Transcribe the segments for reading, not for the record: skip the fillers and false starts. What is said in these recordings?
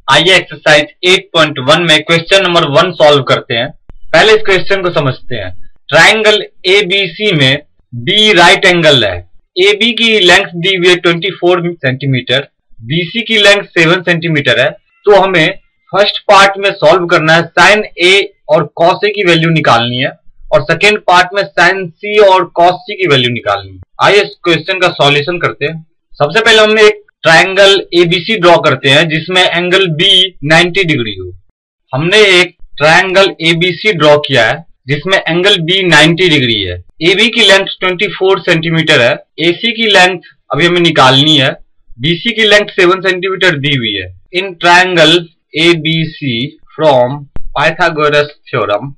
आइए एक्सरसाइज 8.1 में question number 1 solve करते हैं। पहले इस क्वेश्चन को समझते हैं। ट्राइंगल एबीसी में बी राइट एंगल है। AB की लेंथ दी हुई है 24 सेंटीमीटर, BC की लेंथ 7 सेंटीमीटर है। तो हमें फर्स्ट पार्ट में सॉल्व करना है, साइन A और कॉस A की वैल्यू निकालनी है, और सेकेंड पार्ट में साइन C और कॉस C की वैल्यू निकालनी है। आइए इस क्वेश्चन का सॉल्यूशन करते हैं। सबसे पहले हम एक ट्राइंगल ABC ड्रॉ करते हैं जिसमें एंगल B 90 डिग्री हो। हमने एक ट्राइंगल ABC ड्रॉ किया है जिसमें एंगल B 90 डिग्री है। AB की लेंथ 24 सेंटीमीटर है, AC की लेंथ अभी हमें निकालनी है, BC की लेंथ 7 सेंटीमीटर दी हुई है। In triangle ABC from Pythagoras theorem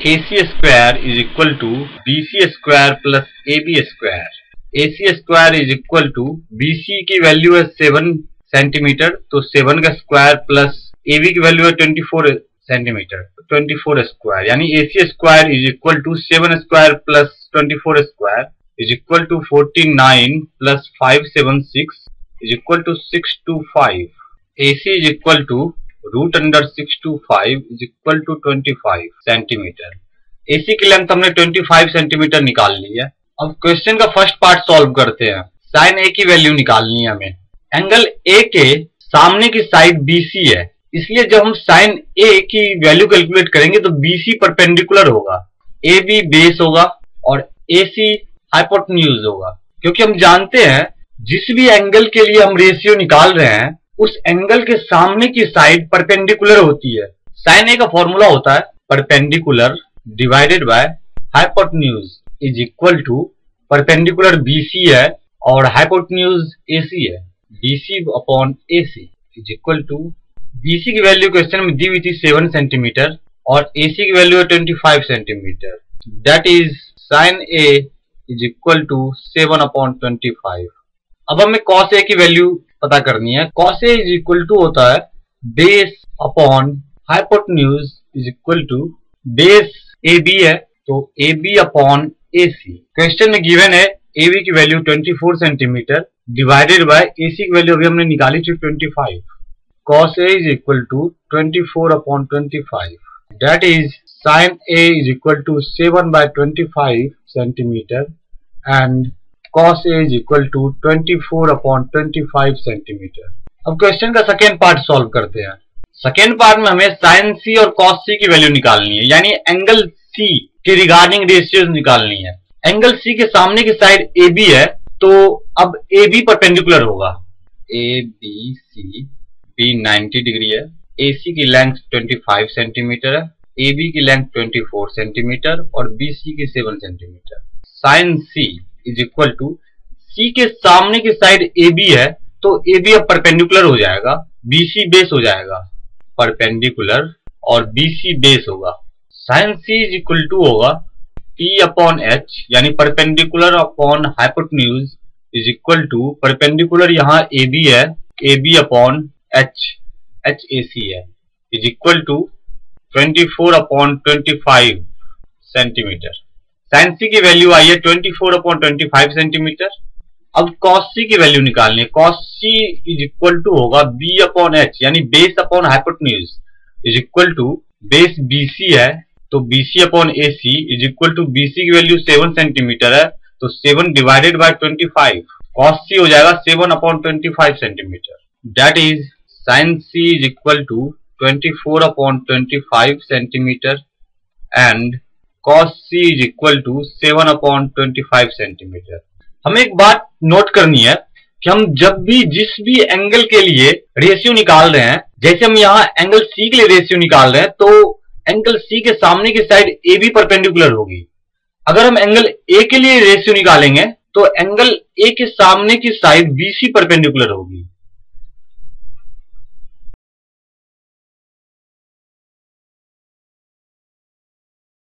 AC square is equal to BC square plus AB square. AC square is equal to BC की वैल्यू है 7 सेंटीमीटर, तो 7 का स्क्वायर प्लस AB की वैल्यू है 24 सेंटीमीटर, 24 स्क्वायर, यानी AC square is equal to 7 square plus 24 square is equal to 49 plus 576 is equal to 625। AC is equal to root under 625 is equal to 25 centimetre. AC की length हमने 25 centimetre निकाल ली है। अब question का first part solve करते हैं। Sign A की value निकालनी है हमें। एंगल A के सामने की साइड BC है, इसलिए जब हम साइन A की वैल्यू कैलकुलेट करेंगे तो BC परपेंडिकुलर होगा, AB बेस होगा और AC हाइपोटेन्यूज होगा। क्योंकि हम जानते हैं जिस भी एंगल के लिए हम रेशियो निकाल रहे हैं उस एंगल के सामने की साइड परपेंडिकुलर होती है। साइन A का फॉर्मूला होता है perpendicular divided by hypotenuse is equal to perpendicular BC है और हाइपोटेन्यूज AC है, BC upon AC is equal to BC की वैल्यू क्वेश्चन में दी हुई थी 7 सेंटीमीटर और AC की वैल्यू है 25 centimetre. That is sine A is equal to 7 upon 25। अब हमें cos A की वैल्यू पता करनी है। cos A is equal to होता है base upon hypotenuse is equal to base AB है, तो AB अपॉन AC। क्वेश्चन में गिवन है AB की value 24 centimetre divided by AC की वैल्यू अभी हमने निकाली थी 25। cos A is equal to 24 upon 25। That is sin A is equal to 7 by 25 centimetre and cos A is equal to 24 upon 25 centimetre. अब question का second part solve करते हैं। Second part में हमें sin C और cos C की value निकालनी है, यानी एंगल C की रिगार्डिंग रेशियोज निकालनी है। एंगल C के सामने की साइड AB है, तो अब AB परपेंडिकुलर होगा, ABC B 90 डिग्री है, AC की लेंथ 25 सेंटीमीटर है, AB की लेंथ 24 सेंटीमीटर और BC की 7 centimetre. Sine C is equal to C के सामने की साइड AB है, तो AB अब परपेंडिकुलर हो जाएगा, BC बेस हो जाएगा, परपेंडिकुलर और BC बेस होगा। Sine C is equal to होगा P अपॉन H, यानी perpendicular upon hypotenuse is equal to perpendicular यहाँ AB है, AB upon H, H AC है, is equal to 24 upon 25 centimetre. Sine C की value आई है 24 upon 25 centimetre. अब cos C की वैल्यू निकालनी है। cos C is equal to होगा B अपॉन H, यानी base upon hypotenuse is equal to base BC है, तो BC upon AC is equal to BC की वैल्यू 7 सेंटीमीटर है, तो 7 डिवाइडेड बाय 25, cos C हो जाएगा 7 upon 25 centimetre. That is sin C is equal to 24 upon 25 centimetre and cos C is equal to 7 upon 25 centimetre. हमें एक बात note करनी है कि हम जब भी जिस भी एंगल के लिए रेशियो निकाल रहे हैं, जैसे हम यहाँ एंगल C के लिए रेशियो निकाल रहे हैं, तो एंगल C के सामने की साइड AB परपेंडिकुलर होगी। अगर हम एंगल A के लिए रेशियो निकालेंगे तो एंगल A के सामने की साइड BC परपेंडिकुलर होगी।